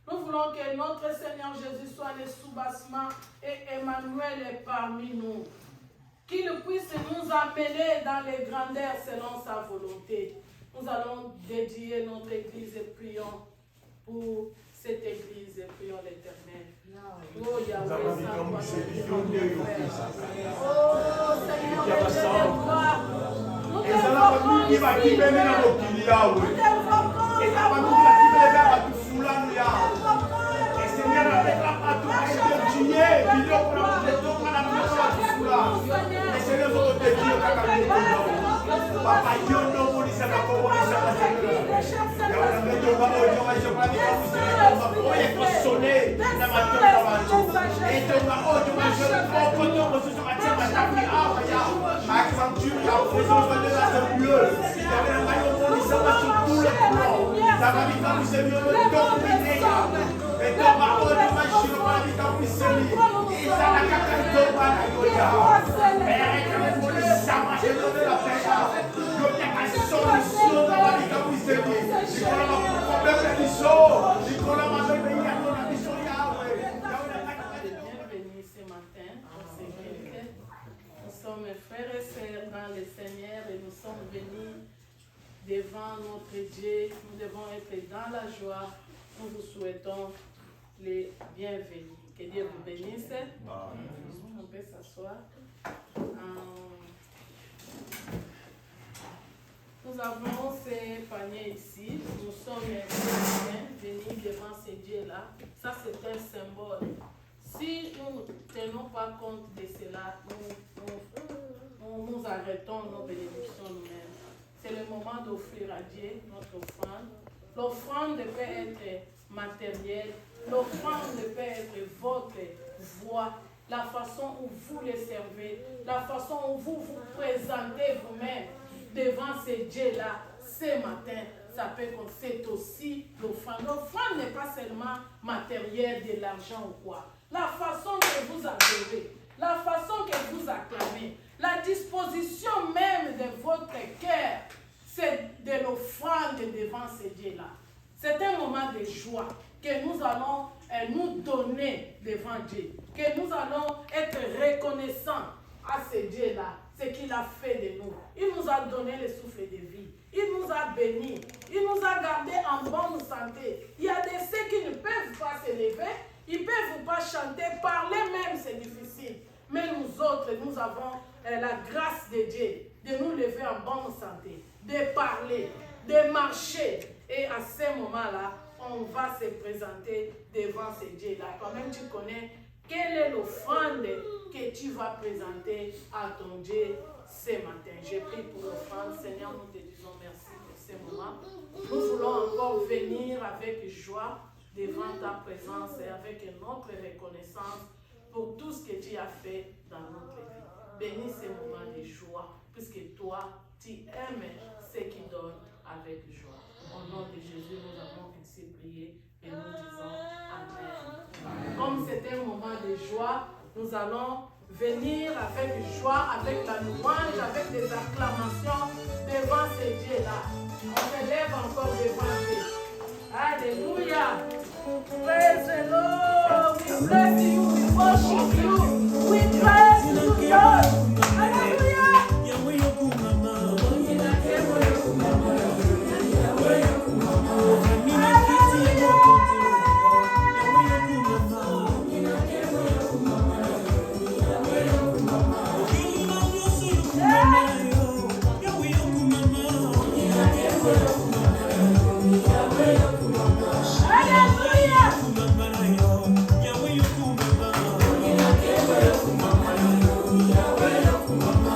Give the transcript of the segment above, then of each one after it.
Nous voulons que notre Seigneur Jésus soit le soubassement et Emmanuel est parmi nous. Qu'il puisse nous amener dans les grandeurs selon sa volonté. Nous allons dédier notre église et prions pour cette église et prions l'Éternel. Oh Yahweh, oh Seigneur, nous t'invoquons ici. Nous sommes frères et sœurs dans le Seigneur et nous sommes venus devant notre Dieu. Nous devons être dans la joie. Nous vous souhaitons les bienvenus. Que Dieu vous bénisse. On peut s'asseoir. Nous avons ces paniers ici. Nous sommes venus devant ces dieux-là. Ça, c'est un symbole. Si nous ne tenons pas compte de cela, nous arrêtons nos bénédictions nous-mêmes. C'est le moment d'offrir à Dieu notre offrande. L'offrande peut être matérielle. L'offrande peut être votre voix, la façon où vous les servez, la façon où vous vous présentez vous-même devant ces dieux-là ce matin. Ça peut être, c'est aussi l'offrande. L'offrande n'est pas seulement matérielle, de l'argent ou quoi. La façon que vous adorez, la façon que vous acclamez, la disposition même de votre cœur, c'est de l'offrande devant ces dieux-là. C'est un moment de joie que nous allons nous donner devant Dieu, que nous allons être reconnaissants à ce Dieu-là, ce qu'il a fait de nous. Il nous a donné le souffle de vie, il nous a bénis, il nous a gardés en bonne santé. Il y a des ceux qui ne peuvent pas se lever, ils ne peuvent pas chanter, parler même c'est difficile. Mais nous autres, nous avons la grâce de Dieu de nous lever en bonne santé, de parler, de marcher. Et à ce moment-là, on va se présenter devant ces dieux-là. Quand même, tu connais quelle est l'offrande que tu vas présenter à ton Dieu ce matin. Je prie pour l'offrande. Seigneur, nous te disons merci pour ce moment. Nous voulons encore venir avec joie devant ta présence et avec notre reconnaissance pour tout ce que tu as fait dans notre vie. Bénis ces moments de joie, puisque toi, tu aimes ceux qui donnent avec joie. Au nom de Jésus, nous avons ainsi prié et nous disons Amen. Comme c'est un moment de joie, nous allons venir avec joie, avec la louange, avec des acclamations devant ces dieux-là. On se lève encore devant Dieu. Alléluia. Praise the Lord. We bless you. We worship you. We praise you, Lord. Hallelujah.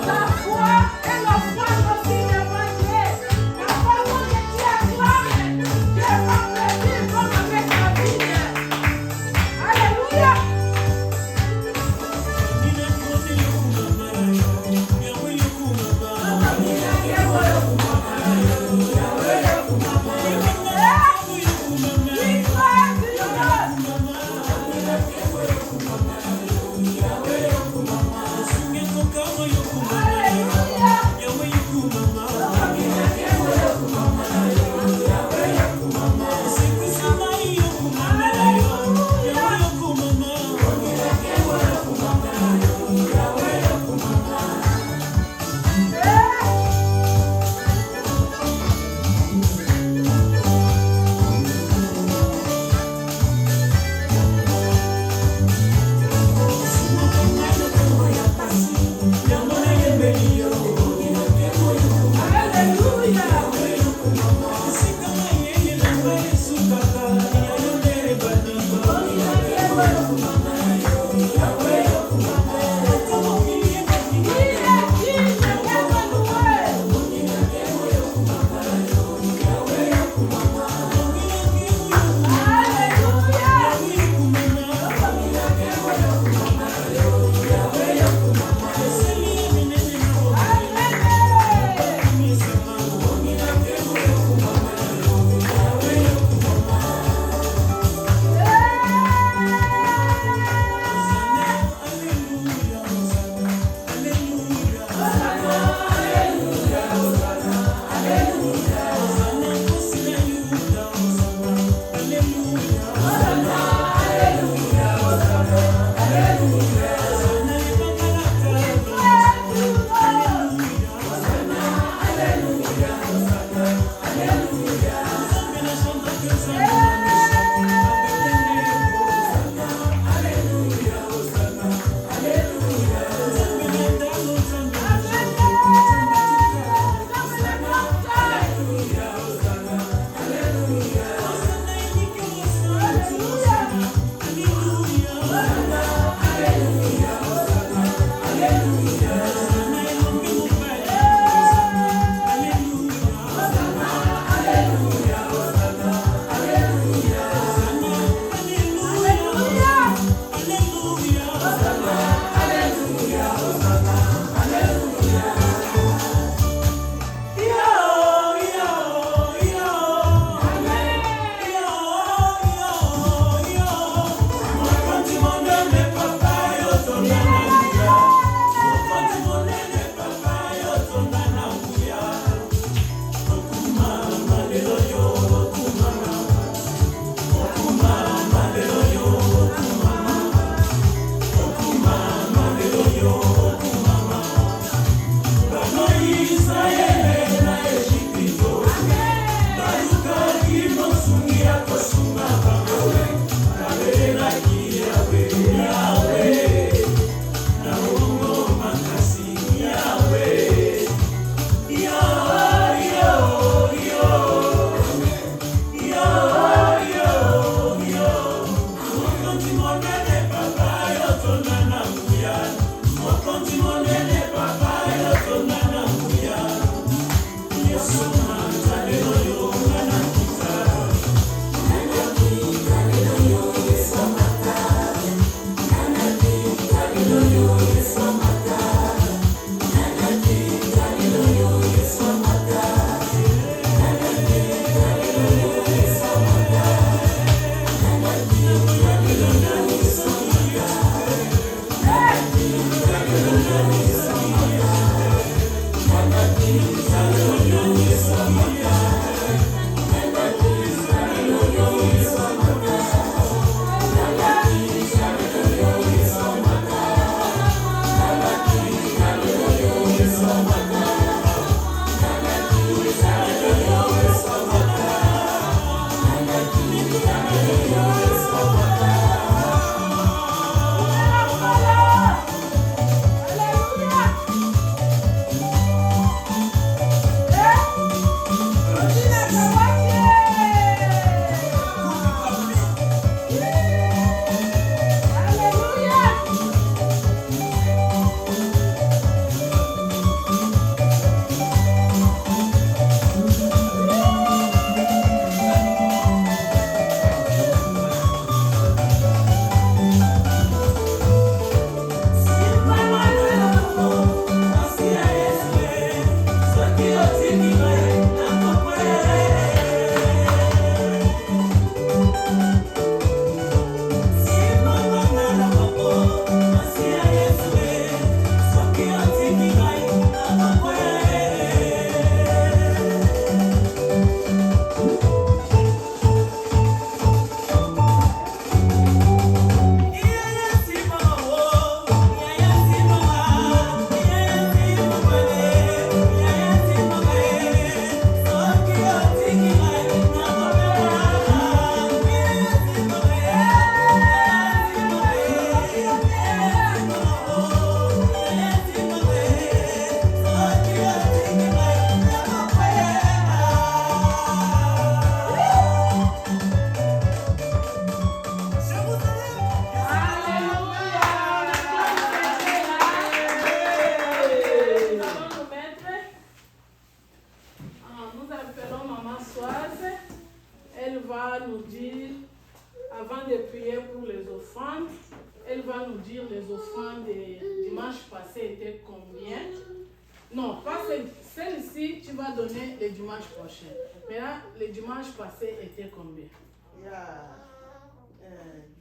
La foi et la foi aussi devant Dieu. La foi que tu as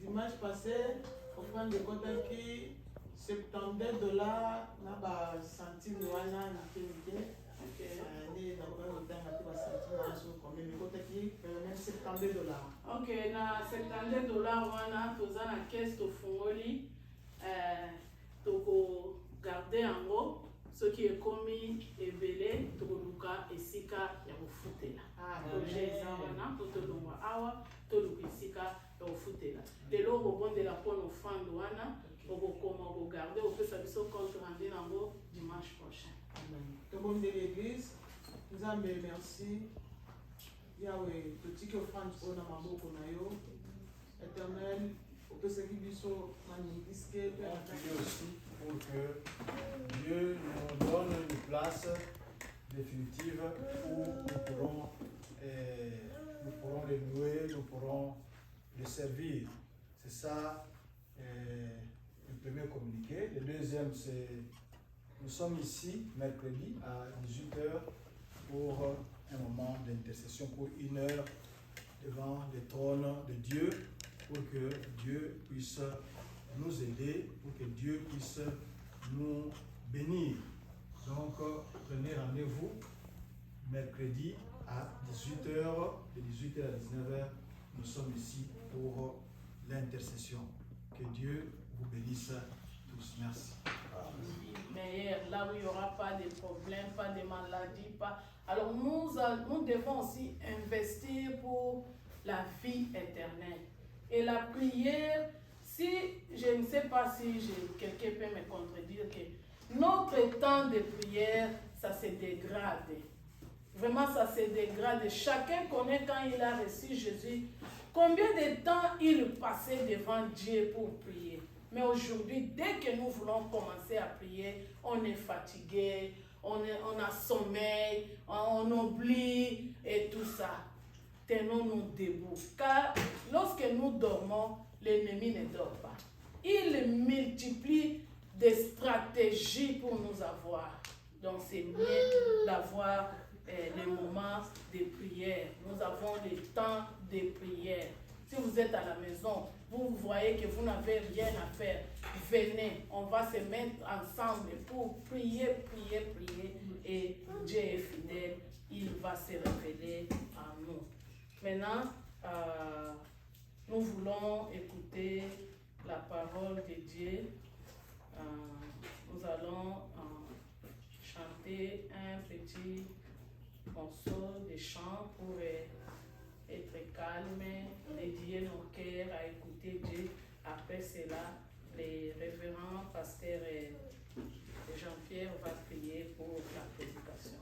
Dimanche passé, offrande de Kotaki, $70, na ba centime wana na kemike. Ni na kwa utanga tu ba centime wana so comme me Kotaki, même $70. OK, na $70 wana toza na caisse to fungoli toko garder yango ce qui est commis ebele toko luka esika ya kofutela. projet eza wana mpo tolongwa awa toluka esika ya kofutela lelo okobondela mpona ofando wana okokoma okogarde opesa biso compte rendu nango dimanche prochain. Tobondeli l'église nzambe merci yawe totiki offrande mpona maboko na yo éternel opesaki biso manimikiske mpe aussi pour que Dieu nous donne une place définitive où nous pourrons les louer, nous pourrons les servir. C'est ça le premier communiqué. Le deuxième, c'est nous sommes ici mercredi à 18h pour un moment d'intercession, pour 1 heure devant le trône de Dieu, pour que Dieu puisse nous aider, pour que Dieu puisse nous bénir. Donc, prenez rendez-vous mercredi à 18h, de 18h à 19h. Nous sommes ici pour l'intercession. Que Dieu vous bénisse tous. Merci. Mais là où il n'y aura pas de problèmes, pas de maladies, pas... Alors nous devons aussi investir pour la vie éternelle. Et la prière, si je ne sais pas si quelqu'un peut me contredire que notre temps de prière, ça se dégrade. Vraiment, ça se dégrade. Chacun connaît quand il a reçu Jésus, combien de temps il passait devant Dieu pour prier. Mais aujourd'hui, dès que nous voulons commencer à prier, on est fatigué, on a sommeil, on oublie et tout ça. Tenons-nous debout. Car lorsque nous dormons, l'ennemi ne dort pas. Il multiplie des stratégies pour nous avoir. Donc c'est mieux d'avoir les moments de prière. Nous avons le temps de prière. Si vous êtes à la maison, vous voyez que vous n'avez rien à faire, venez, on va se mettre ensemble pour prier, prier, prier. Et Dieu est fidèle, il va se révéler à nous. Maintenant, nous voulons écouter la parole de Dieu. Nous allons chanter un petit morceau de chant pour être calme, dédier nos cœurs à écouter Dieu. Après cela, les révérends pasteurs Jean-Pierre va prier pour la prédication.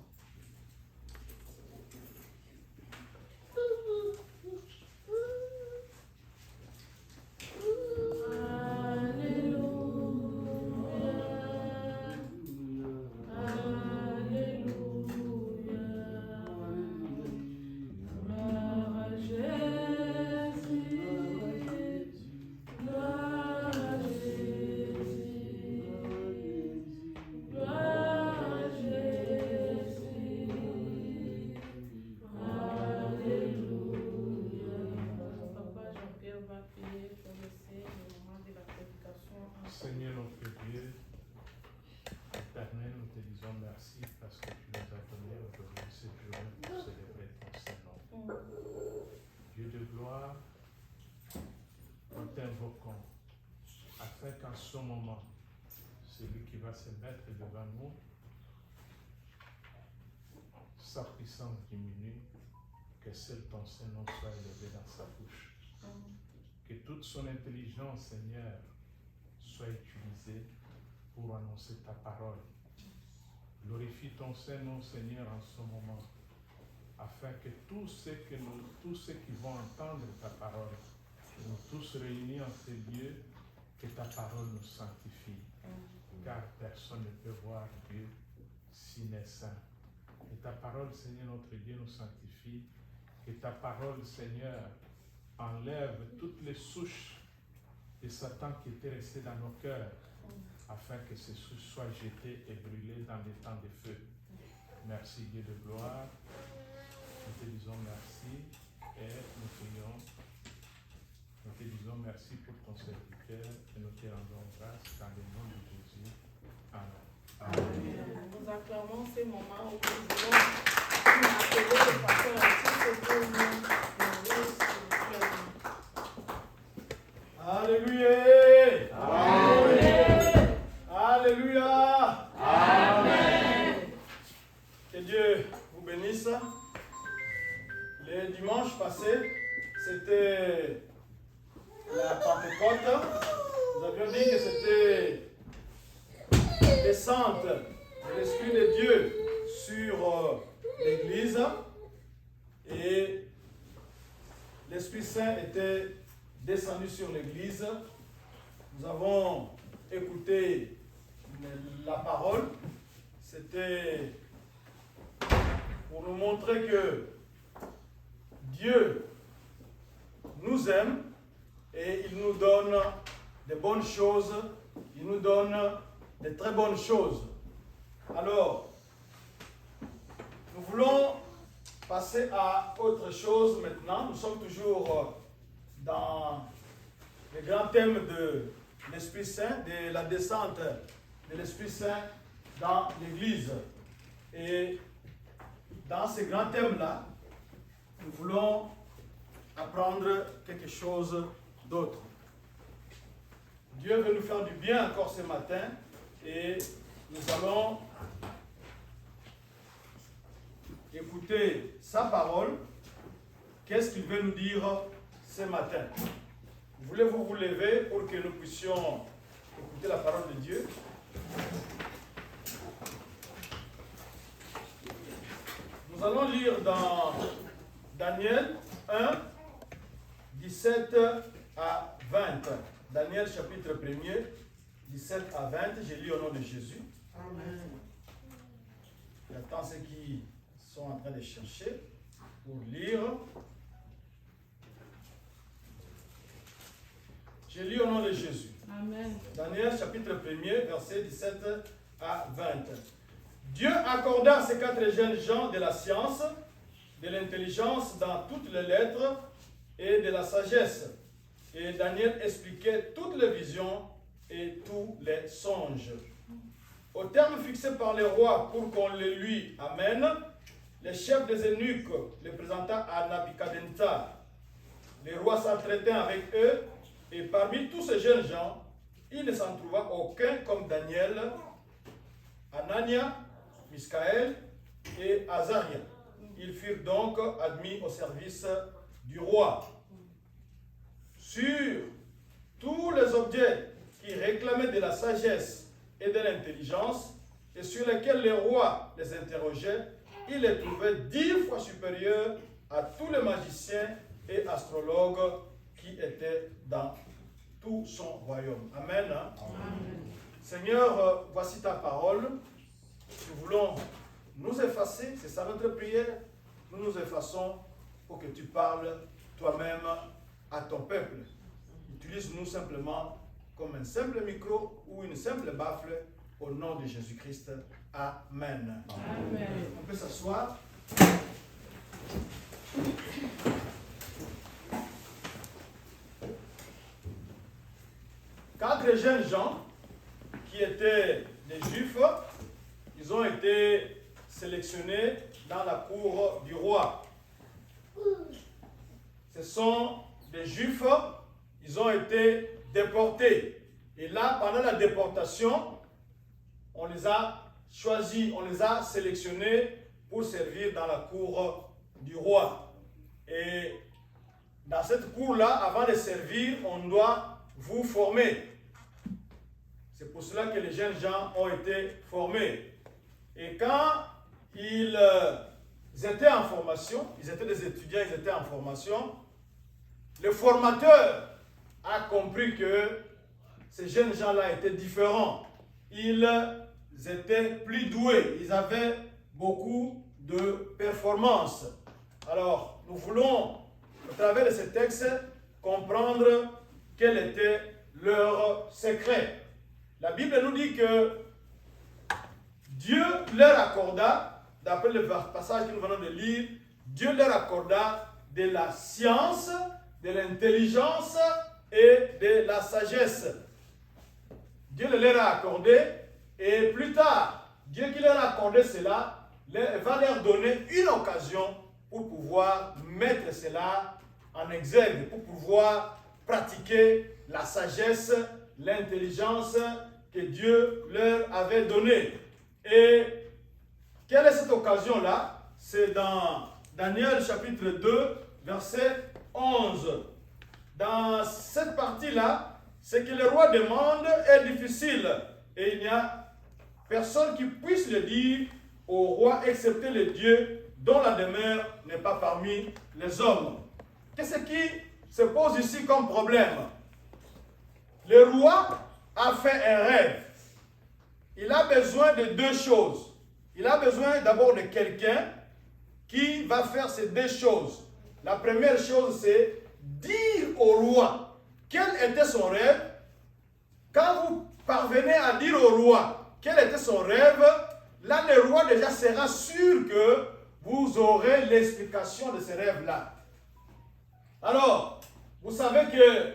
Seigneur notre Dieu, éternel, nous te disons merci parce que tu nous as donné aujourd'hui cette journée pour célébrer ton Saint-Nom. Dieu de gloire, nous t'invoquons afin qu'en ce moment, celui qui va se mettre devant nous, sa puissance diminue, que seul ton Saint-Nom soit élevé dans sa bouche. Que toute son intelligence, Seigneur, soit utilisé pour annoncer ta parole. Glorifie ton Saint-Nom, Seigneur, en ce moment, afin que tous ceux qui vont entendre ta parole, nous tous réunis en ces lieux, que ta parole nous sanctifie. Car personne ne peut voir Dieu s'il n'est saint. Que ta parole, Seigneur, notre Dieu, nous sanctifie. Que ta parole, Seigneur, enlève toutes les souches de Satan qui était resté dans nos cœurs, afin que ces souches soient jetées et brûlées dans les temps de feu. Merci Dieu de gloire. Nous te disons merci et nous prions. Nous te disons merci pour ton serviteur et nous te rendons grâce dans le nom de Jésus. Amen. Amen. Nous acclamons ce moment où nous voulons appeler le pasteur à tout ce que nous Alléluia. Amen. Alléluia. Amen. Que Dieu vous bénisse. dimanche passé, c'était la Pentecôte. Nous avions dit que c'était la descente de l'Esprit de Dieu sur l'Église. Et l'Esprit Saint était descendu sur l'Église. Nous avons écouté la parole. C'était pour nous montrer que Dieu nous aime et il nous donne de bonnes choses, il nous donne de très bonnes choses. Alors, nous voulons passer à autre chose maintenant. Nous sommes toujours dans le grand thème de l'Esprit Saint, de la descente de l'Esprit Saint dans l'Église. Et dans ce grand thème-là, nous voulons apprendre quelque chose d'autre. Dieu veut nous faire du bien encore ce matin et nous allons écouter sa parole. Qu'est-ce qu'il veut nous dire ce matin? Voulez-vous vous lever pour que nous puissions écouter la parole de Dieu? Nous allons lire dans Daniel 1, 17 à 20. Daniel chapitre 1er, 17 à 20. J'ai lu au nom de Jésus. Amen. J'attends ceux qui sont en train de chercher pour lire. J'ai lu au nom de Jésus. Amen. Daniel chapitre 1er, versets 17 à 20. Dieu accorda à ces 4 jeunes gens de la science, de l'intelligence dans toutes les lettres et de la sagesse. Et Daniel expliquait toutes les visions et tous les songes. Au terme fixé par le roi pour qu'on le lui amène, le chef des eunuques le présenta à Nabuchodonosor. Le roi s'entretint avec eux, et parmi tous ces jeunes gens, il ne s'en trouva aucun comme Daniel, Anania, Misaël et Azaria. Ils furent donc admis au service du roi. Sur tous les objets qui réclamaient de la sagesse et de l'intelligence, et sur lesquels le roi les interrogeait, il les trouvait 10 fois supérieurs à tous les magiciens et astrologues qui étaient dans tout son royaume. Amen. Amen. Seigneur, voici ta parole. Nous voulons nous effacer, c'est ça notre prière. Nous nous effaçons pour que tu parles toi-même à ton peuple. Utilise-nous simplement comme un simple micro ou une simple baffle au nom de Jésus-Christ. Amen. Amen. On peut s'asseoir. Quatre jeunes gens qui étaient des Juifs, ils ont été sélectionnés dans la cour du roi. Ce sont des Juifs, ils ont été déportés. Et là, pendant la déportation, on les a choisis, on les a sélectionnés pour servir dans la cour du roi. Et dans cette cour-là, avant de servir, on doit vous former. C'est pour cela que les jeunes gens ont été formés. Et quand ils étaient en formation, ils étaient des étudiants, ils étaient en formation, le formateur a compris que ces jeunes gens-là étaient différents. Ils étaient plus doués, ils avaient beaucoup de performances. Alors, nous voulons, au travers de ce texte, comprendre quel était leur secret. La Bible nous dit que Dieu leur accorda, d'après le passage que nous venons de lire, Dieu leur accorda de la science, de l'intelligence et de la sagesse. Dieu le leur a accordé et plus tard, Dieu qui leur a accordé cela va leur donner une occasion pour pouvoir mettre cela en exergue, pour pouvoir pratiquer la sagesse, l'intelligence que Dieu leur avait donnée. Et quelle est cette occasion-là? C'est dans Daniel chapitre 2, verset 11. Dans cette partie-là, ce que le roi demande est difficile et il n'y a personne qui puisse le dire au roi excepté le Dieu dont la demeure n'est pas parmi les hommes. Qu'est-ce qui se pose ici comme problème? Le roi a fait un rêve. Il a besoin de deux choses. Il a besoin d'abord de quelqu'un qui va faire ces deux choses. La première chose, c'est dire au roi quel était son rêve. Quand vous parvenez à dire au roi quel était son rêve, là, le roi déjà sera sûr que vous aurez l'explication de ces rêves-là. Alors, vous savez que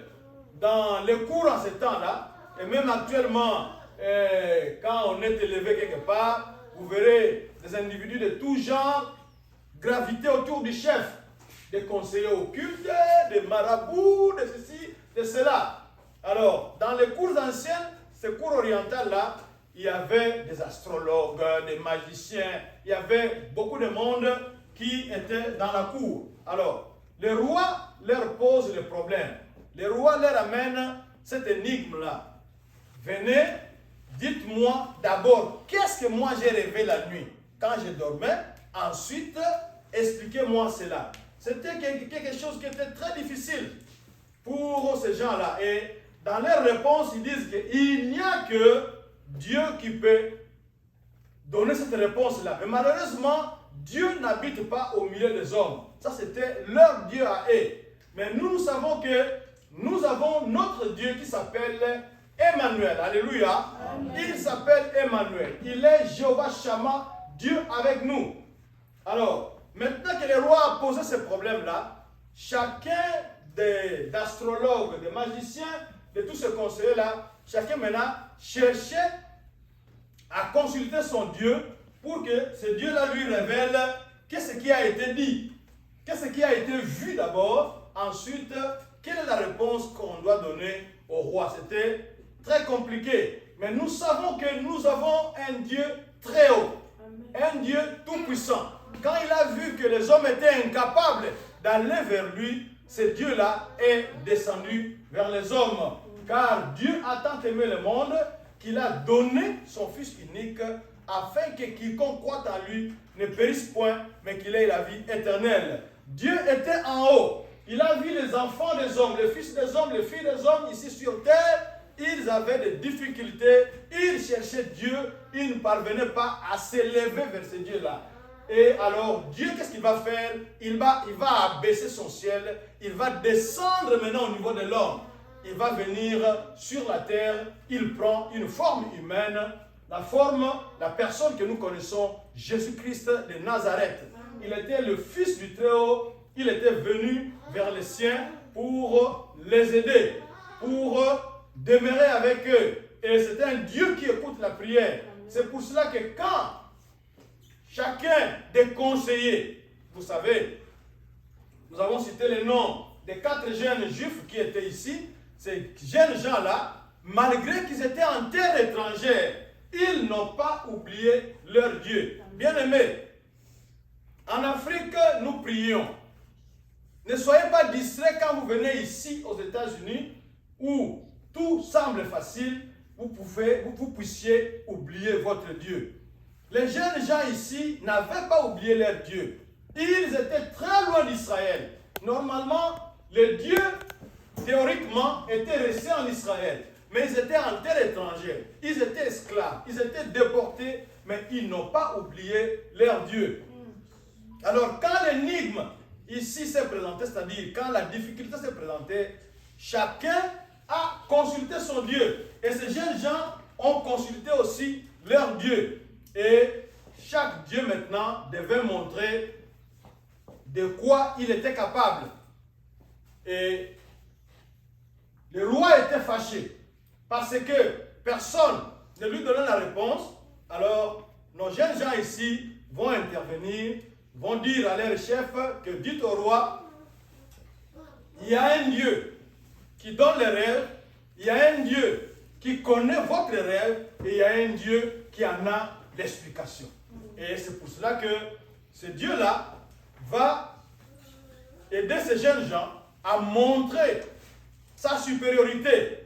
dans les cours en ce temps-là, et même actuellement, quand on est élevé quelque part, vous verrez des individus de tout genre graviter autour du chef, des conseillers occultes, des marabouts, de ceci, de cela. Alors, dans les cours anciennes, ces cours orientales-là, il y avait des astrologues, des magiciens, il y avait beaucoup de monde qui était dans la cour. Alors, le roi leur pose le problème. Le roi leur amène cette énigme-là. Venez, dites-moi d'abord, qu'est-ce que moi j'ai rêvé la nuit quand je dormais? Ensuite, expliquez-moi cela. C'était quelque chose qui était très difficile pour ces gens-là. Et dans leur réponse, ils disent qu'il n'y a que Dieu qui peut donner cette réponse-là. Mais malheureusement, Dieu n'habite pas au milieu des hommes. Ça, c'était leur Dieu à eux. Mais nous savons que nous avons notre Dieu qui s'appelle Emmanuel. Alléluia. Amen. Il s'appelle Emmanuel. Il est Jéhovah Shammah, Dieu avec nous. Alors, maintenant que le roi a posé ce problème-là, chacun des astrologues, des magiciens, de tous ces conseillers-là, chacun maintenant cherchait à consulter son Dieu pour que ce Dieu-là lui révèle qu'est-ce qui a été dit, qu'est-ce qui a été vu d'abord, ensuite, quelle est la réponse qu'on doit donner au roi. C'était très compliqué, mais nous savons que nous avons un Dieu très haut, un Dieu tout-puissant. Quand il a vu que les hommes étaient incapables d'aller vers lui, ce Dieu-là est descendu vers les hommes. Car Dieu a tant aimé le monde qu'il a donné son Fils unique afin que quiconque croit en lui ne périsse point, mais qu'il ait la vie éternelle. Dieu était en haut. Il a vu les enfants des hommes, les fils des hommes, les filles des hommes ici sur terre. Ils avaient des difficultés. Ils cherchaient Dieu. Ils ne parvenaient pas à s'élever vers ce Dieu-là. Et alors, Dieu, qu'est-ce qu'il va faire? Il va abaisser son ciel. Il va descendre maintenant au niveau de l'homme. Il va venir sur la terre. Il prend une forme humaine. La personne que nous connaissons, Jésus-Christ de Nazareth. Il était le Fils du Très-Haut. Il était venu vers les siens pour les aider, pour demeurer avec eux. Et c'est un Dieu qui écoute la prière. C'est pour cela que quand chacun des conseillers, vous savez, nous avons cité les noms des 4 jeunes juifs qui étaient ici. Ces jeunes gens-là, malgré qu'ils étaient en terre étrangère, ils n'ont pas oublié leur Dieu. Bien-aimés, en Afrique, nous prions. Ne soyez pas distraits quand vous venez ici aux États-Unis où tout semble facile, vous puissiez oublier votre Dieu. Les jeunes gens ici n'avaient pas oublié leur Dieu. Ils étaient très loin d'Israël. Normalement, le Dieu, théoriquement, était resté en Israël. Mais ils étaient en terre étrangère. Ils étaient esclaves. Ils étaient déportés. Mais ils n'ont pas oublié leur Dieu. Alors, quand l'énigme ici s'est présentée, c'est-à-dire quand la difficulté s'est présentée, chacun a consulté son Dieu. Et ces jeunes gens ont consulté aussi leur Dieu. Et chaque Dieu maintenant devait montrer de quoi il était capable. Et le roi était fâché parce que personne ne lui donnait la réponse. Alors, nos jeunes gens ici vont intervenir, vont dire à leur chef que dites au roi, il y a un Dieu qui donne les rêves, il y a un Dieu qui connaît votre rêve et il y a un Dieu qui en a l'explication. Et c'est pour cela que ce Dieu-là va aider ces jeunes gens à montrer sa supériorité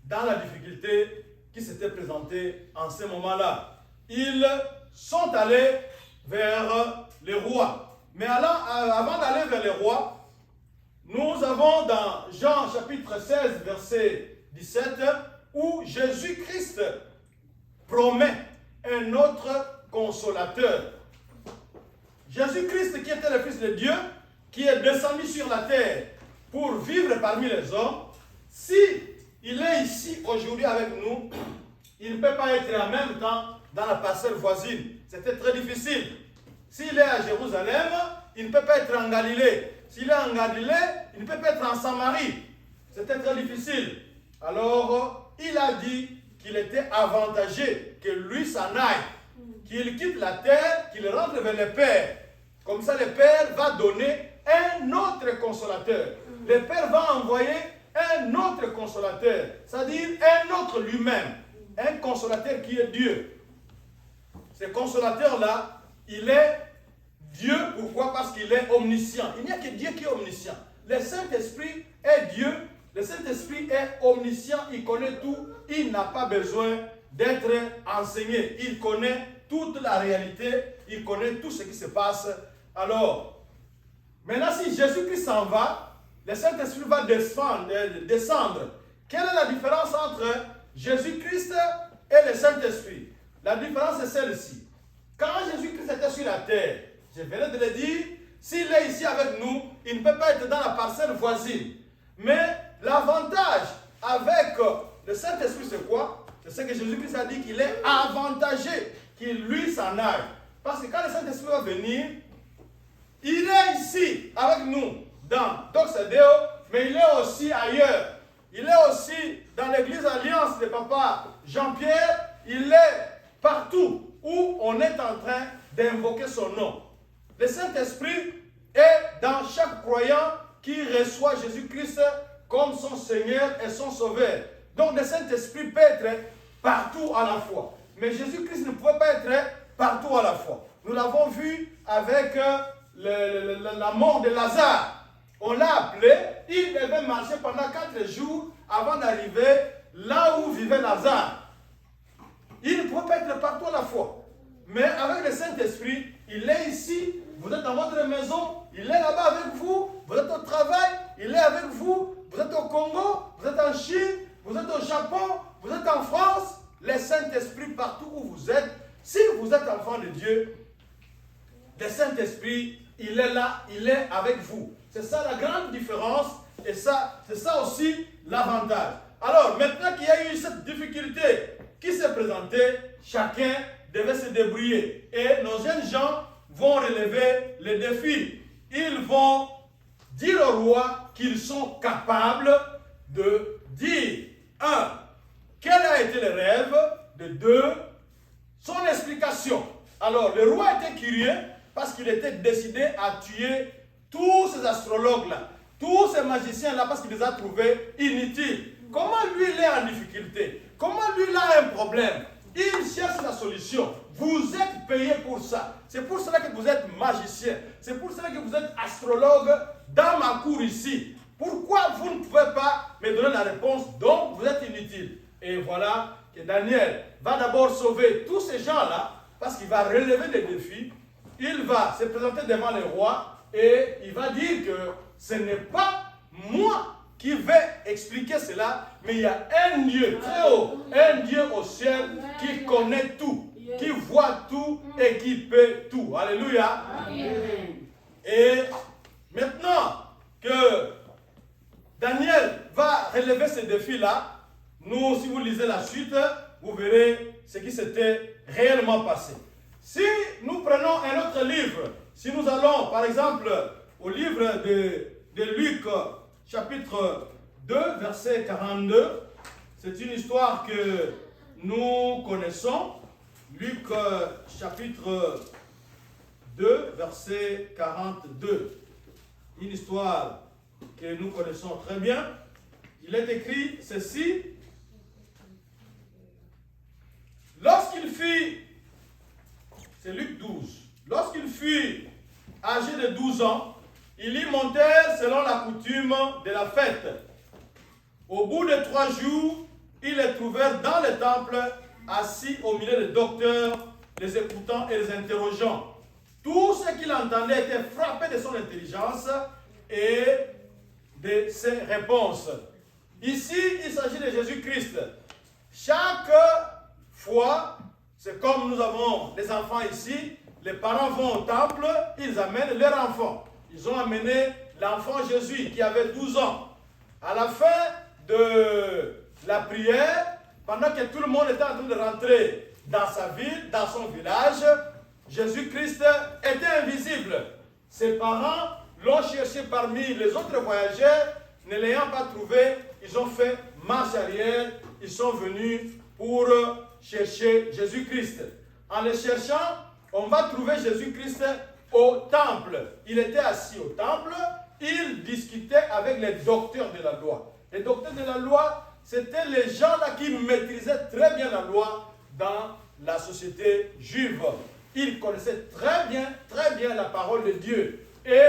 dans la difficulté qui s'était présentée en ce moment-là. Ils sont allés vers les rois. Mais avant d'aller vers les rois, nous avons dans Jean chapitre 16, verset 17, où Jésus-Christ promet un autre consolateur. Jésus-Christ qui était le Fils de Dieu, qui est descendu sur la terre pour vivre parmi les hommes, si il est ici aujourd'hui avec nous, il ne peut pas être en même temps dans la parcelle voisine. C'était très difficile. S'il est à Jérusalem, il ne peut pas être en Galilée. S'il est en Galilée, il ne peut pas être en Samarie. C'était très difficile. Alors, il a dit qu'il était avantagé que lui s'en aille, qu'il quitte la terre, qu'il rentre vers le Père. Comme ça, le Père va donner un autre consolateur. Le Père va envoyer un autre consolateur, c'est-à-dire un autre lui-même, un consolateur qui est Dieu. Ce consolateur-là, il est Dieu. Pourquoi? Parce qu'il est omniscient. Il n'y a que Dieu qui est omniscient. Le Saint-Esprit est Dieu. Le Saint-Esprit est omniscient. Il connaît tout. Il n'a pas besoin d'être enseigné. Il connaît toute la réalité. Il connaît tout ce qui se passe. Alors, maintenant, si Jésus-Christ s'en va, le Saint-Esprit va descendre. Quelle est la différence entre Jésus-Christ et le Saint-Esprit? La différence est celle-ci. Quand Jésus-Christ était sur la terre, je venais de le dire, s'il est ici avec nous, il ne peut pas être dans la parcelle voisine. Mais l'avantage avec le Saint-Esprit, c'est quoi? C'est ce que Jésus-Christ a dit, qu'il est avantagé, qu'il lui s'en aille. Parce que quand le Saint-Esprit va venir, il est ici avec nous dans Doxadeo, mais il est aussi ailleurs. Il est aussi dans l'église Alliance de Papa Jean-Pierre. Il est partout où on est en train d'invoquer son nom. Le Saint-Esprit est dans chaque croyant qui reçoit Jésus-Christ comme son Seigneur et son Sauveur. Donc le Saint-Esprit peut être partout à la fois. Mais Jésus-Christ ne pouvait pas être partout à la fois. Nous l'avons vu avec la mort de Lazare. On l'a appelé, il devait marcher pendant 4 jours avant d'arriver là où vivait Lazare. Il ne pouvait pas être partout à la fois. Mais avec le Saint-Esprit, il est ici, vous êtes dans votre maison, il est là-bas avec vous, vous êtes au travail, il est avec vous, vous êtes au Congo, vous êtes en Chine, vous êtes au Japon, vous êtes en France, le Saint-Esprit partout où vous êtes. Si vous êtes enfant de Dieu, le Saint-Esprit, il est là, il est avec vous. C'est ça la grande différence et ça, c'est ça aussi l'avantage. Alors, maintenant qu'il y a eu cette difficulté qui s'est présentée, chacun devait se débrouiller. Et nos jeunes gens vont relever le défi. Ils vont dire au roi qu'ils sont capables de dire, 1, quel a été le rêve, de 2, son explication. Alors, le roi était curieux parce qu'il était décidé à tuer tous ces astrologues-là, tous ces magiciens-là, parce qu'il les a trouvés inutiles. Comment lui, il est en difficulté? Comment lui, il a un problème? Il cherche la solution. Vous êtes payé pour ça. C'est pour cela que vous êtes magicien. C'est pour cela que vous êtes astrologue dans ma cour ici. Pourquoi vous ne pouvez pas me donner la réponse? Donc, vous êtes inutile. Et voilà que Daniel va d'abord sauver tous ces gens-là, parce qu'il va relever des défis. Il va se présenter devant les rois et il va dire que ce n'est pas moi qui vais expliquer cela, mais il y a un Dieu très haut, un Dieu au ciel qui connaît tout, qui voit tout et qui peut tout. Alléluia. Et maintenant que Daniel va relever ce défi-là, nous, si vous lisez la suite, vous verrez ce qui s'était réellement passé. Si nous prenons un autre livre, si nous allons par exemple au livre de Luc, chapitre 2, verset 42, c'est une histoire que nous connaissons. Luc, chapitre 2, verset 42. Une histoire que nous connaissons très bien. Il est écrit ceci. Lorsqu'il fut, c'est Luc 12, lorsqu'il fut âgé de 12 ans, ils y montèrent selon la coutume de la fête. Au bout de 3 jours, ils les trouvèrent dans le temple, assis au milieu des docteurs, les écoutant et les interrogeant. Tout ce qu'il entendait était frappé de son intelligence et de ses réponses. Ici, il s'agit de Jésus-Christ. Chaque fois, c'est comme nous avons les enfants ici, les parents vont au temple, ils amènent leur enfant. Ils ont amené l'enfant Jésus qui avait 12 ans. À la fin de la prière, pendant que tout le monde était en train de rentrer dans sa ville, dans son village, Jésus-Christ était invisible. Ses parents l'ont cherché parmi les autres voyageurs, ne l'ayant pas trouvé, ils ont fait marche arrière, ils sont venus pour chercher Jésus-Christ. En le cherchant, on va trouver Jésus-Christ au temple. Il était assis au temple, il discutait avec les docteurs de la loi. Les docteurs de la loi, c'était les gens-là qui maîtrisaient très bien la loi dans la société juive. Ils connaissaient très bien la parole de Dieu. Et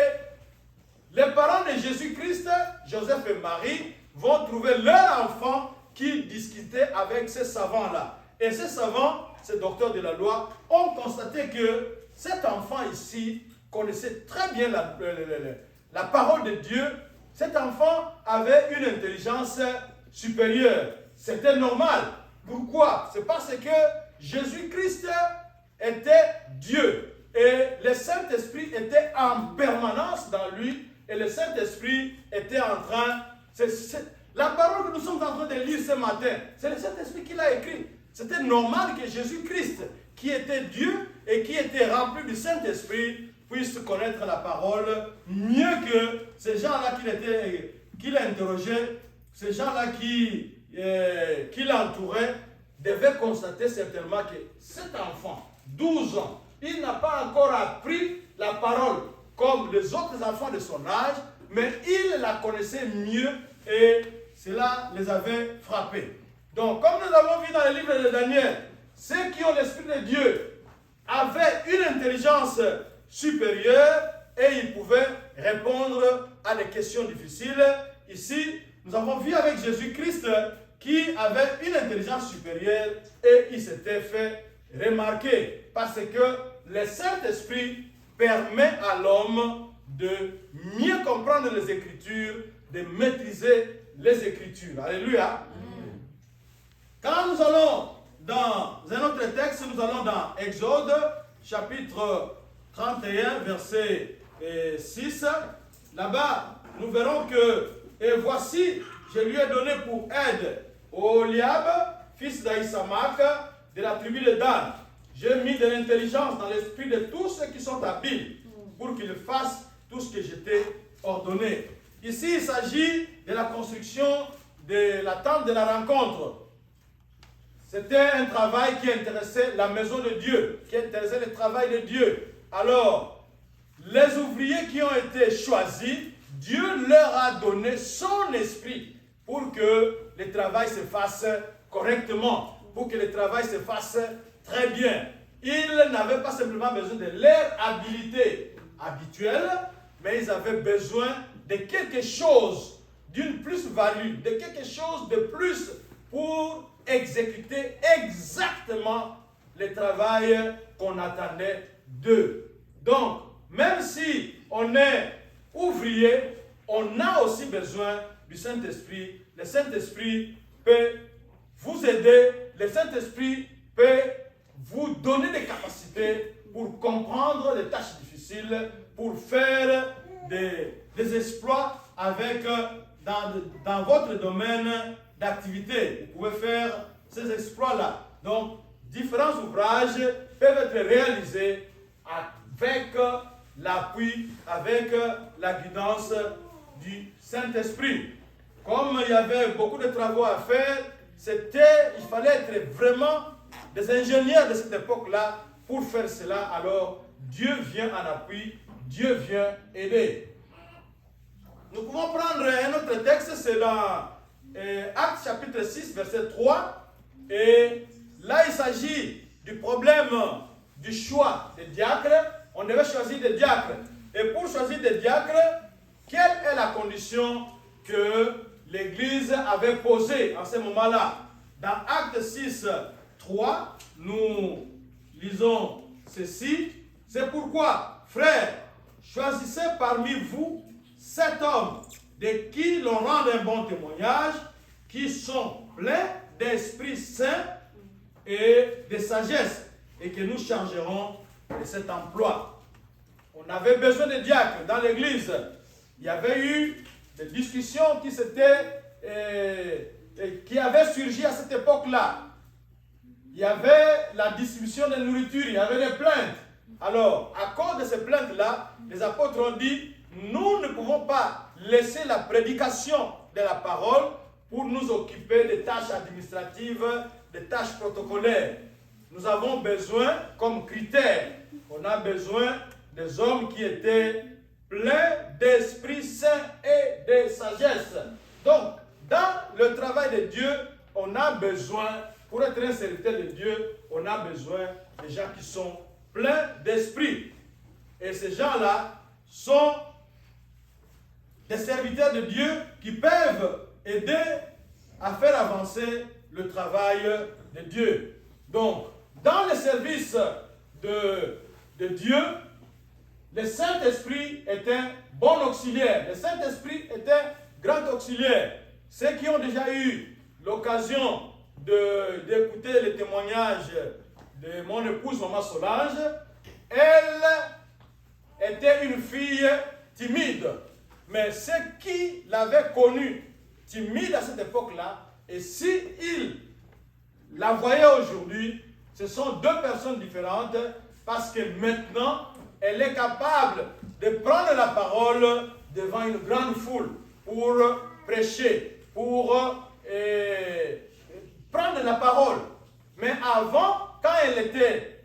les parents de Jésus-Christ, Joseph et Marie, vont trouver leur enfant qui discutait avec ces savants-là. Et ces savants, ces docteurs de la loi, ont constaté que cet enfant ici connaissait très bien la parole de Dieu. Cet enfant avait une intelligence supérieure. C'était normal. Pourquoi? C'est parce que Jésus-Christ était Dieu. Et le Saint-Esprit était en permanence dans lui. Et le Saint-Esprit était en train... la parole que nous sommes en train de lire ce matin, c'est le Saint-Esprit qui l'a écrit. C'était normal que Jésus-Christ, qui était Dieu et qui était rempli du Saint-Esprit, puisse connaître la parole mieux que ces gens-là qu'il a interrogés, ces gens-là qui l'entouraient, devaient constater certainement que cet enfant, 12 ans, il n'a pas encore appris la parole comme les autres enfants de son âge, mais il la connaissait mieux et cela les avait frappés. Donc, comme nous avons vu dans le livre de Daniel, ceux qui ont l'Esprit de Dieu avaient une intelligence supérieure et ils pouvaient répondre à des questions difficiles. Ici, nous avons vu avec Jésus-Christ qui avait une intelligence supérieure et il s'était fait remarquer parce que le Saint-Esprit permet à l'homme de mieux comprendre les Écritures, de maîtriser les Écritures. Alléluia. Quand nous allons dans un autre texte, nous allons dans Exode, chapitre 31, verset 6. Là-bas, nous verrons que « Et voici, je lui ai donné pour aide Oholiab, fils d'Aïsamak, de la tribu de Dan. J'ai mis de l'intelligence dans l'esprit de tous ceux qui sont habiles, pour qu'ils fassent tout ce que je t'ai ordonné. » Ici, il s'agit de la construction de la tente de la rencontre. C'était un travail qui intéressait la maison de Dieu, qui intéressait le travail de Dieu. Alors, les ouvriers qui ont été choisis, Dieu leur a donné son esprit pour que le travail se fasse correctement, pour que le travail se fasse très bien. Ils n'avaient pas simplement besoin de leur habilité habituelle, mais ils avaient besoin de quelque chose, d'une plus-value, de quelque chose de plus pour exécuter exactement le travail qu'on attendait d'eux. Donc, même si on est ouvrier, on a aussi besoin du Saint-Esprit. Le Saint-Esprit peut vous aider, le Saint-Esprit peut vous donner des capacités pour comprendre des tâches difficiles, pour faire des exploits avec, dans votre domaine d'activité. Vous pouvez faire ces exploits-là. Donc, différents ouvrages peuvent être réalisés avec l'appui, avec la guidance du Saint-Esprit. Comme il y avait beaucoup de travaux à faire, il fallait être vraiment des ingénieurs de cette époque-là pour faire cela. Alors, Dieu vient en appui, Dieu vient aider. Nous pouvons prendre un autre texte, c'est dans Actes chapitre 6, verset 3. Et là, il s'agit du problème du choix des diacres. On devait choisir des diacres. Et pour choisir des diacres, quelle est la condition que l'Église avait posée en ce moment-là? Dans Actes 6, 3, nous lisons ceci. C'est pourquoi, frères, choisissez parmi vous 7 hommes de qui l'on rende un bon témoignage, qui sont pleins d'Esprit Saint et de sagesse, et que nous chargerons de cet emploi. On avait besoin de diacres dans l'Église. Il y avait eu des discussions qui avaient surgi à cette époque-là. Il y avait la distribution de nourriture, il y avait des plaintes. Alors, à cause de ces plaintes-là, les apôtres ont dit, nous ne pouvons pas laisser la prédication de la parole pour nous occuper des tâches administratives, des tâches protocolaires. Nous avons besoin, comme critère, on a besoin des hommes qui étaient pleins d'Esprit Saint et de sagesse. Donc, dans le travail de Dieu, on a besoin, pour être un serviteur de Dieu, on a besoin de gens qui sont pleins d'esprit. Et ces gens-là sont des serviteurs de Dieu qui peuvent aider à faire avancer le travail de Dieu. Donc, dans le service de Dieu, le Saint-Esprit est un bon auxiliaire. Le Saint-Esprit est un grand auxiliaire. Ceux qui ont déjà eu l'occasion d'écouter les témoignages de mon épouse, Maman Solange, elle était une fille timide. Mais ceux qui l'avaient connue timide à cette époque-là, et s'ils la voyaient aujourd'hui, ce sont deux personnes différentes, parce que maintenant, elle est capable de prendre la parole devant une grande foule pour prêcher, pour prendre la parole. Mais avant, quand elle était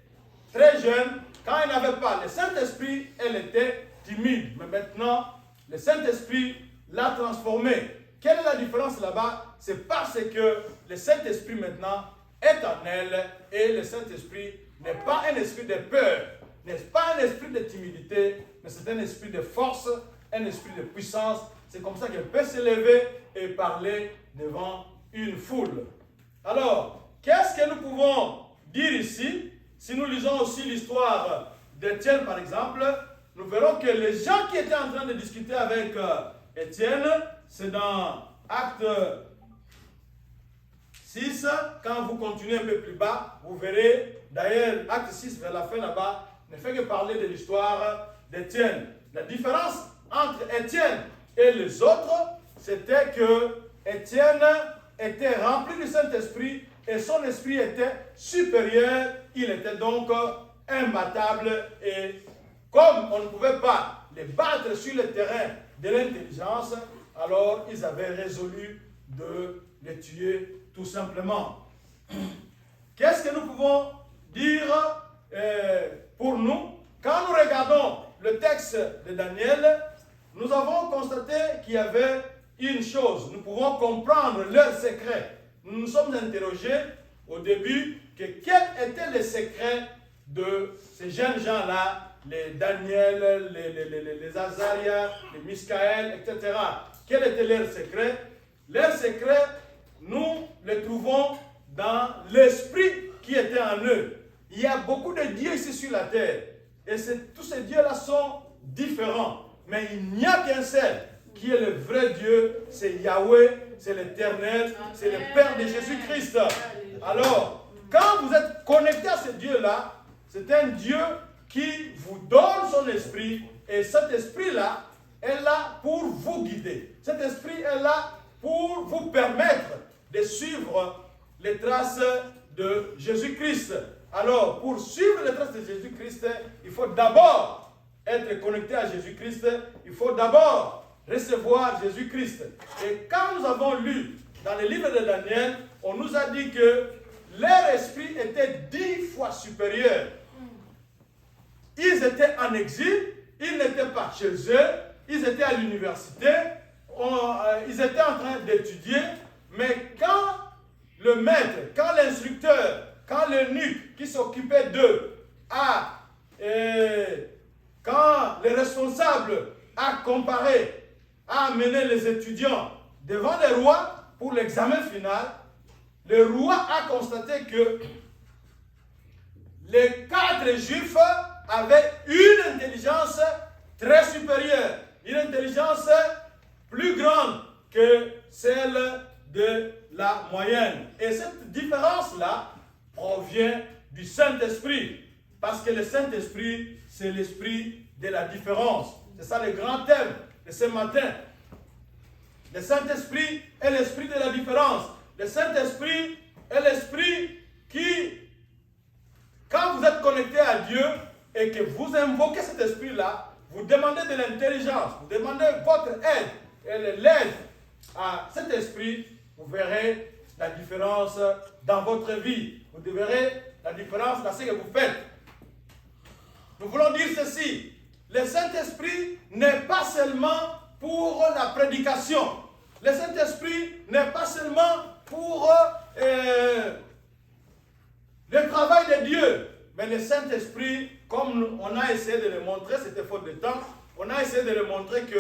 très jeune, quand elle n'avait pas le Saint-Esprit, elle était timide. Mais maintenant, le Saint-Esprit l'a transformée. Quelle est la différence là-bas? C'est parce que le Saint-Esprit maintenant est en elle, et le Saint-Esprit n'est pas un esprit de peur, n'est pas un esprit de timidité, mais c'est un esprit de force, un esprit de puissance. C'est comme ça qu'elle peut se lever et parler devant une foule. Alors, qu'est-ce que nous pouvons dire ici? Si nous lisons aussi l'histoire d'Étienne, par exemple, nous verrons que les gens qui étaient en train de discuter avec Étienne, c'est dans Acte 6, quand vous continuez un peu plus bas, vous verrez, d'ailleurs, Acte 6, vers la fin là-bas, ne fait que parler de l'histoire d'Étienne. La différence entre Étienne et les autres, c'était que Étienne était rempli du Saint-Esprit et son esprit était supérieur. Il était donc imbattable, et comme on ne pouvait pas les battre sur le terrain de l'intelligence, alors ils avaient résolu de les tuer tout simplement. Qu'est-ce que nous pouvons dire pour nous? Quand nous regardons le texte de Daniel, nous avons constaté qu'il y avait une chose. Nous pouvons comprendre leur secret. Nous nous sommes interrogés au début que quel était le secret de ces jeunes gens-là, les Daniel, les Azaria, les Miskaël, etc. Quel était leur secret? Leur secret, nous le trouvons dans l'esprit qui était en eux. Il y a beaucoup de dieux ici sur la terre. Et tous ces dieux-là sont différents. Mais il n'y a qu'un seul qui est le vrai Dieu. C'est Yahweh, c'est l'Éternel, c'est le Père de Jésus-Christ. Alors, quand vous êtes connecté à ce Dieu-là, c'est un Dieu qui vous donne son esprit. Et cet esprit-là est là pour vous guider. Cet esprit est là pour vous permettre de suivre les traces de Jésus-Christ. Alors, pour suivre les traces de Jésus-Christ, il faut d'abord être connecté à Jésus-Christ. Il faut d'abord recevoir Jésus-Christ. Et quand nous avons lu dans le livre de Daniel, on nous a dit que leur esprit était 10 fois supérieur. Ils étaient en exil, ils n'étaient pas chez eux, ils étaient à l'université, ils étaient en train d'étudier, mais quand le maître, quand l'instructeur, quand l'eunuque qui s'occupait d'eux quand le responsable a comparé a amené les étudiants devant le roi pour l'examen final, le roi a constaté que les 4 juifs avaient une intelligence très supérieure, une intelligence plus grande que celle de la moyenne. Et cette différence-là provient du Saint-Esprit. Parce que le Saint-Esprit, c'est l'esprit de la différence. C'est ça le grand thème de ce matin. Le Saint-Esprit est l'esprit de la différence. Le Saint-Esprit est l'esprit qui, quand vous êtes connecté à Dieu et que vous invoquez cet esprit-là, vous demandez de l'intelligence, vous demandez votre aide, et l'aide à cet esprit, vous verrez la différence dans votre vie. Vous verrez la différence dans ce que vous faites. Nous voulons dire ceci. Le Saint-Esprit n'est pas seulement pour la prédication. Le Saint-Esprit n'est pas seulement pour le travail de Dieu. Mais le Saint-Esprit, comme on a essayé de le montrer, c'était faute de temps, on a essayé de le montrer que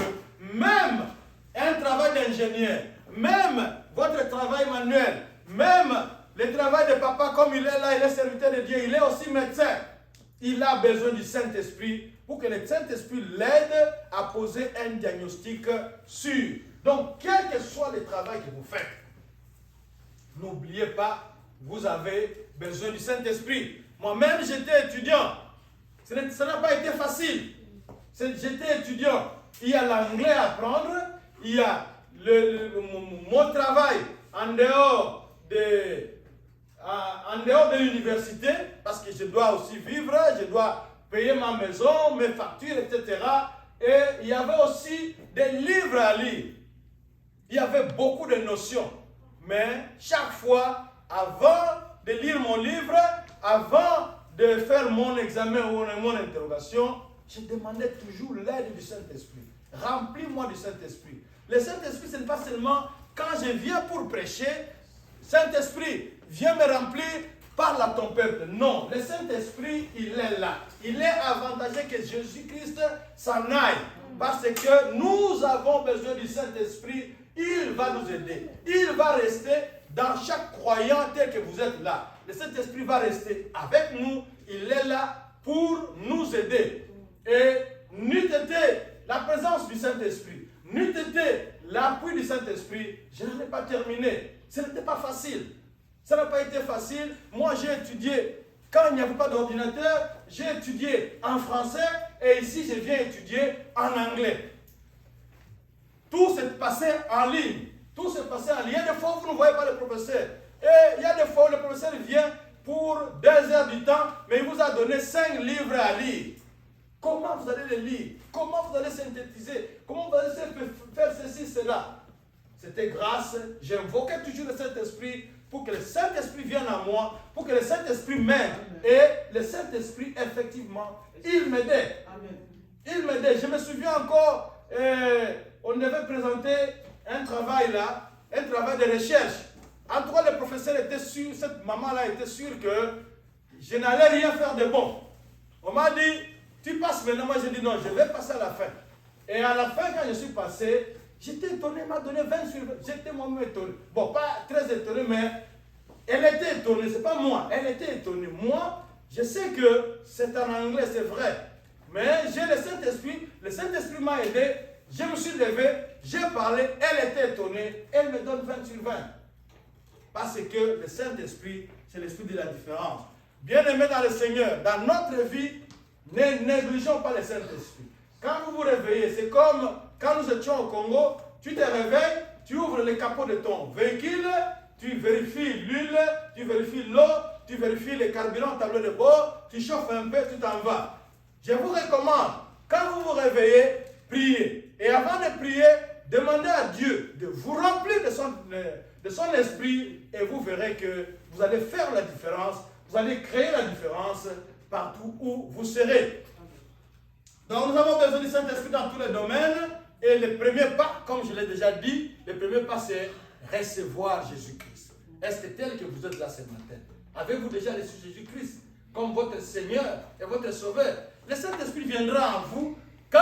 même un travail d'ingénieur, même votre travail manuel, même le travail de papa, comme il est là, il est serviteur de Dieu, il est aussi médecin. Il a besoin du Saint-Esprit pour que le Saint-Esprit l'aide à poser un diagnostic sûr. Donc, quel que soit le travail que vous faites, n'oubliez pas, vous avez besoin du Saint-Esprit. Moi-même, j'étais étudiant. Ça n'a pas été facile. J'étais étudiant. Il y a l'anglais à apprendre. Il y a mon travail en dehors de l'université, parce que je dois aussi vivre, je dois payer ma maison, mes factures, etc. Et il y avait aussi des livres à lire. Il y avait beaucoup de notions. Mais chaque fois, avant de lire mon livre, avant de faire mon examen ou mon interrogation, je demandais toujours l'aide du Saint-Esprit. Remplis-moi du Saint-Esprit. Le Saint-Esprit, ce n'est pas seulement quand je viens pour prêcher, Saint-Esprit, viens me remplir, parle à ton peuple. Non, le Saint-Esprit, il est là. Il est avantageux que Jésus-Christ s'en aille. Parce que nous avons besoin du Saint-Esprit. Il va nous aider. Il va rester dans chaque croyant tel que vous êtes là. Le Saint-Esprit va rester avec nous. Il est là pour nous aider. Et n'eût été la présence du Saint-Esprit, n'eût été l'appui du Saint-Esprit, je n'allais pas terminer. Ce n'était pas facile. Ça n'a pas été facile. Moi, j'ai étudié, quand il n'y avait pas d'ordinateur, j'ai étudié en français et ici, je viens étudier en anglais. Tout s'est passé en ligne. Tout s'est passé en ligne. Il y a des fois où vous ne voyez pas le professeur. Et il y a des fois où le professeur vient pour 2 heures du temps, mais il vous a donné 5 livres à lire. Comment vous allez les lire? Comment vous allez synthétiser? Comment vous allez faire ceci, cela? C'était grâce, j'invoquais toujours le Saint-Esprit pour que le Saint-Esprit vienne à moi, pour que le Saint-Esprit m'aide. Et le Saint-Esprit, effectivement, il m'aidait. Il m'aidait. Je me souviens encore, on devait présenter un travail là, un travail de recherche. En tout cas, le professeur était sûr, cette maman-là était sûre que je n'allais rien faire de bon. On m'a dit, tu passes maintenant. Moi, j'ai dit non, je vais passer à la fin. Et à la fin, quand je suis passé, j'étais étonné, elle m'a donné 20 sur 20. J'étais moi-même étonné. Bon, pas très étonné, mais elle était étonnée, c'est pas moi. Elle était étonnée. Moi, je sais que c'est en anglais, c'est vrai. Mais j'ai le Saint-Esprit m'a aidé. Je me suis levé, j'ai parlé, elle était étonnée. Elle me donne 20 sur 20. Parce que le Saint-Esprit, c'est l'esprit de la différence. Bien-aimés dans le Seigneur, dans notre vie, ne négligeons pas le Saint-Esprit. Quand vous vous réveillez, c'est comme quand nous étions au Congo, tu te réveilles, tu ouvres le capot de ton véhicule, tu vérifies l'huile, tu vérifies l'eau, tu vérifies le carburant, tableau de bord, tu chauffes un peu, tu t'en vas. Je vous recommande, quand vous vous réveillez, priez. Et avant de prier, demandez à Dieu de vous remplir de son esprit et vous verrez que vous allez faire la différence, vous allez créer la différence partout où vous serez. Donc nous avons besoin du Saint-Esprit dans tous les domaines et le premier pas, comme je l'ai déjà dit, le premier pas c'est recevoir Jésus-Christ. Est-ce que tel que vous êtes là ce matin, avez-vous déjà reçu Jésus-Christ comme votre Seigneur et votre Sauveur? Le Saint-Esprit viendra en vous quand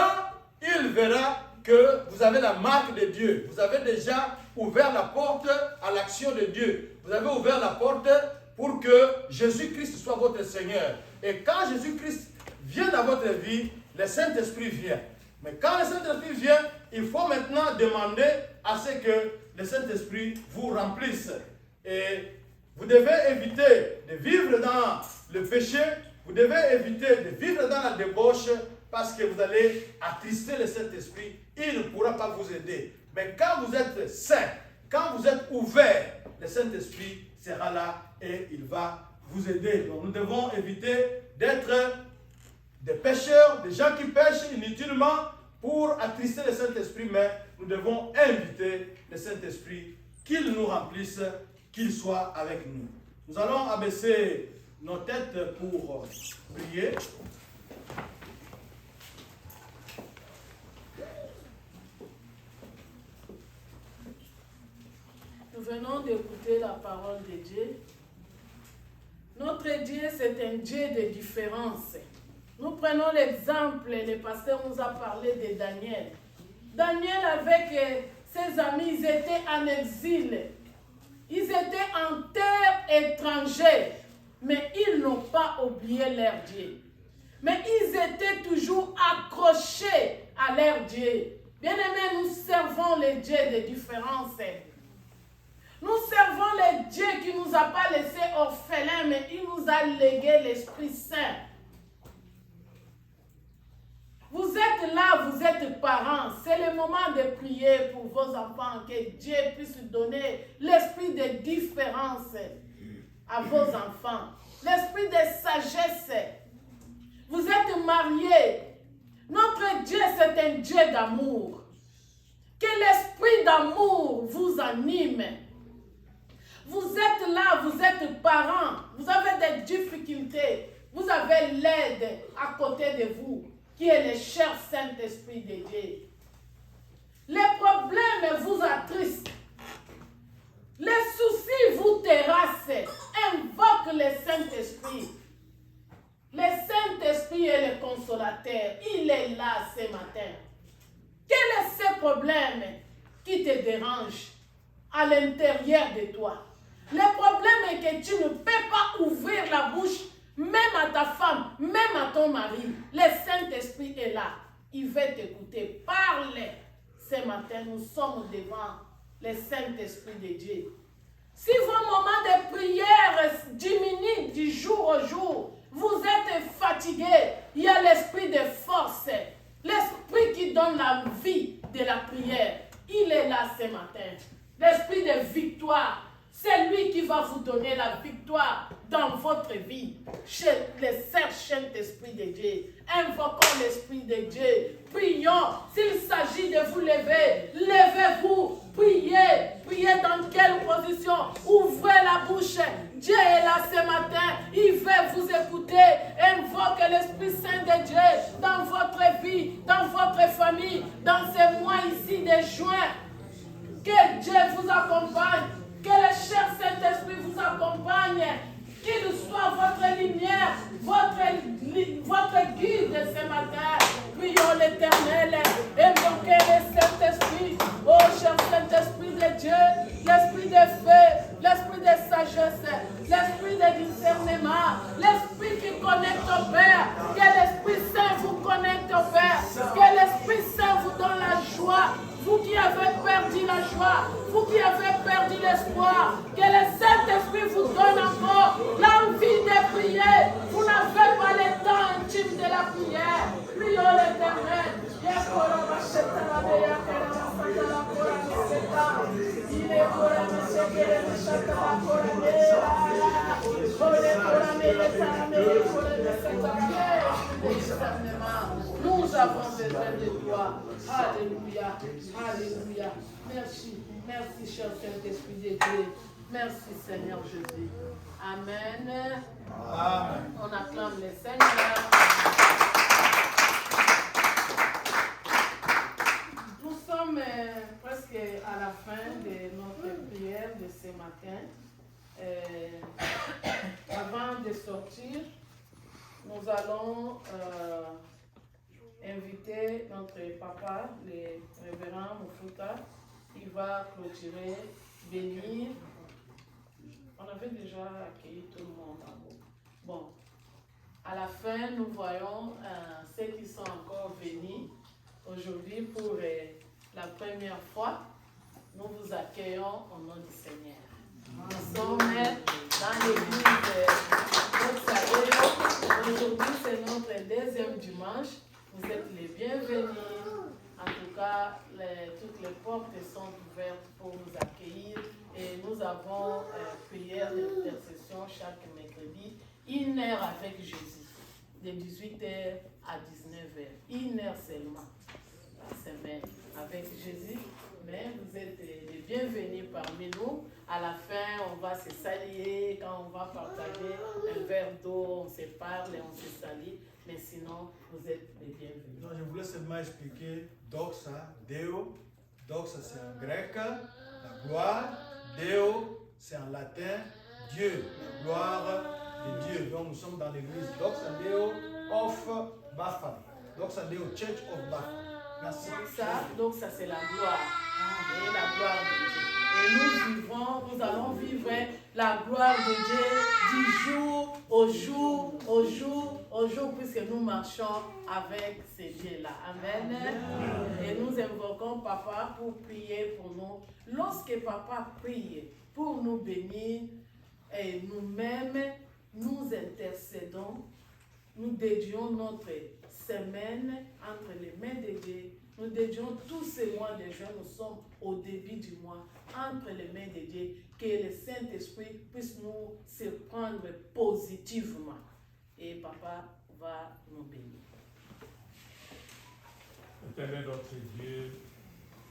il verra que vous avez la marque de Dieu. Vous avez déjà ouvert la porte à l'action de Dieu. Vous avez ouvert la porte pour que Jésus-Christ soit votre Seigneur. Et quand Jésus-Christ vient dans votre vie, le Saint-Esprit vient. Mais quand le Saint-Esprit vient, il faut maintenant demander à ce que le Saint-Esprit vous remplisse. Et vous devez éviter de vivre dans le péché, vous devez éviter de vivre dans la débauche, parce que vous allez attrister le Saint-Esprit, il ne pourra pas vous aider. Mais quand vous êtes saint, quand vous êtes ouvert, le Saint-Esprit sera là et il va vous aider. Donc nous devons éviter d'être des pécheurs, des gens qui pêchent inutilement pour attrister le Saint-Esprit, mais nous devons inviter le Saint-Esprit qu'il nous remplisse, qu'il soit avec nous. Nous allons abaisser nos têtes pour prier. Nous venons d'écouter la parole de Dieu. Notre Dieu, c'est un Dieu de différence. Nous prenons l'exemple, le pasteur nous a parlé de Daniel. Daniel avec ses amis, ils étaient en exil. Ils étaient en terre étrangère, mais ils n'ont pas oublié leur Dieu. Mais ils étaient toujours accrochés à leur Dieu. Bien-aimés, nous servons les dieux de différence. Nous servons les dieux qui ne nous a pas laissés orphelins, mais il nous a légué l'Esprit Saint. Vous êtes là, vous êtes parents. C'est le moment de prier pour vos enfants, que Dieu puisse donner l'esprit de différence à vos enfants. L'esprit de sagesse. Vous êtes mariés. Notre Dieu, c'est un Dieu d'amour. Que l'esprit d'amour vous anime. Vous êtes là, vous êtes parents. Vous avez des difficultés. Vous avez l'aide à côté de vous, qui est le cher Saint-Esprit de Dieu. Les problèmes vous attristent. Les soucis vous terrassent. Invoque le Saint-Esprit. Le Saint-Esprit est le consolateur. Il est là ce matin. Quel est ce problème qui te dérange à l'intérieur de toi? Le problème est que tu ne peux pas ouvrir la bouche, même à ta femme, même à ton mari. Le Saint-Esprit est là. Il veut t'écouter. Parle. Ce matin, nous sommes devant le Saint-Esprit de Dieu. Si vos moments de prière diminuent du jour au jour, vous êtes fatigué, il y a l'esprit de force, l'esprit qui donne la vie de la prière. Il est là ce matin. L'esprit de victoire. C'est lui qui va vous donner la victoire dans votre vie. Chez le Saint-Esprit de Dieu. Invoquons l'Esprit de Dieu. Prions. S'il s'agit de vous lever, levez-vous. Priez. Priez dans quelle position? Ouvrez la bouche. Dieu est là ce matin. Il veut vous écouter. Invoquez l'Esprit Saint de Dieu dans votre vie, dans votre famille, dans ce mois ici de juin. Que Dieu vous accompagne. Que le cher Saint-Esprit vous accompagne, qu'il soit votre lumière, votre guide ce matin. Prions l'Éternel, invoquez le Saint-Esprit, oh cher Saint-Esprit de Dieu, l'Esprit de feu, l'Esprit de sagesse, l'Esprit de discernement, l'Esprit qui connecte au Père, que l'Esprit Saint vous connecte au Père, que l'Esprit Saint vous donne la joie. Vous qui avez perdu la joie, vous qui avez perdu l'espoir, que le Saint-Esprit vous donne encore l'envie de prier. Vous n'avez pas le temps intime de la prière. Prions l'Éternel. Nous avons besoin de toi. Alléluia. Alléluia. Merci. Merci, cher Saint-Esprit de Dieu. Merci, Seigneur Jésus. Amen. Amen. On acclame le Seigneur. Nous sommes presque à la fin de notre prière de ce matin. Avant de sortir, nous allons inviter notre papa, le révérend Mufuta. Il va clôturer, bénir. On avait déjà accueilli tout le monde en haut. Bon, à la fin, nous voyons ceux qui sont encore venus aujourd'hui pour la première fois. Nous vous accueillons au nom du Seigneur. Nous sommes dans l'église de aujourd'hui, c'est notre deuxième dimanche. Vous êtes les bienvenus. En tout cas, toutes les portes sont ouvertes pour nous accueillir. Et nous avons prière d'intercession chaque mercredi, 1 heure avec Jésus, de 18h à 19h. 1 heure seulement la semaine avec Jésus. Mais vous êtes les bienvenus parmi nous. À la fin, on va se saluer. Quand on va partager un verre d'eau, on se parle et on se salue. Mais sinon, vous êtes les bienvenus. Non, je voulais seulement expliquer doxa, Deo. Doxa, c'est en grec, la gloire. Deo, c'est en latin, Dieu, la gloire de Dieu. Donc nous sommes dans l'église Doxa Deo of Bafan. Doxa Deo Church of Bafan. Merci. Donc ça c'est la gloire. Et la gloire de Dieu. Et nous allons vivre la gloire de Dieu du jour au jour, au jour, au jour, puisque nous marchons avec ces dieux-là. Amen. Et nous invoquons Papa pour prier pour nous. Lorsque Papa prie pour nous bénir, et nous-mêmes, nous intercédons, nous dédions notre semaine entre les mains de Dieu. Nous dédions tous ces mois de juin, nous sommes au début du mois, entre les mains de Dieu, que le Saint-Esprit puisse nous surprendre positivement. Et Papa va nous bénir. Éternel notre Dieu,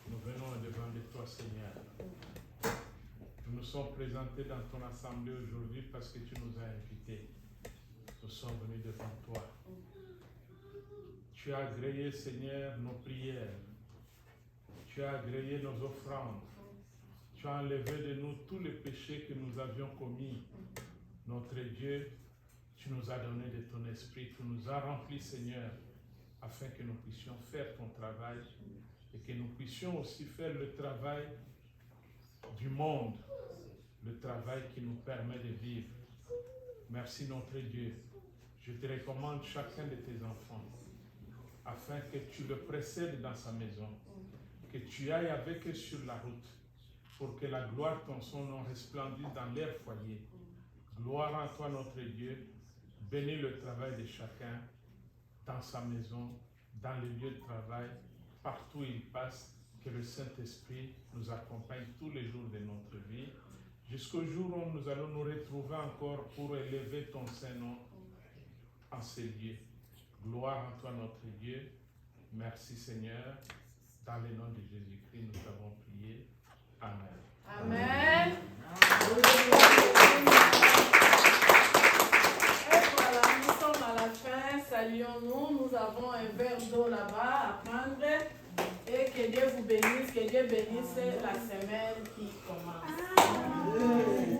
nous venons devant de toi, Seigneur. Nous nous sommes présentés dans ton assemblée aujourd'hui parce que tu nous as invités. Nous sommes venus devant toi. Tu as agréé, Seigneur, nos prières. Tu as agréé nos offrandes. Tu as enlevé de nous tous les péchés que nous avions commis. Notre Dieu, tu nous as donné de ton esprit. Tu nous as remplis, Seigneur, afin que nous puissions faire ton travail et que nous puissions aussi faire le travail du monde, le travail qui nous permet de vivre. Merci, notre Dieu. Je te recommande chacun de tes enfants, afin que tu le précèdes dans sa maison, que tu ailles avec eux sur la route, pour que la gloire de ton son nom resplendisse dans leur foyer. Gloire à toi, notre Dieu. Bénis le travail de chacun, dans sa maison, dans les lieux de travail, partout où il passe, que le Saint-Esprit nous accompagne tous les jours de notre vie, jusqu'au jour où nous allons nous retrouver encore pour élever ton Saint-Nom en ces lieux. Gloire à toi, notre Dieu. Merci, Seigneur. Dans le nom de Jésus-Christ, nous avons prié. Amen. Amen. Et voilà, nous sommes à la fin. Saluons-nous. Nous avons un verre d'eau là-bas à prendre. Et que Dieu vous bénisse. Que Dieu bénisse la semaine qui commence.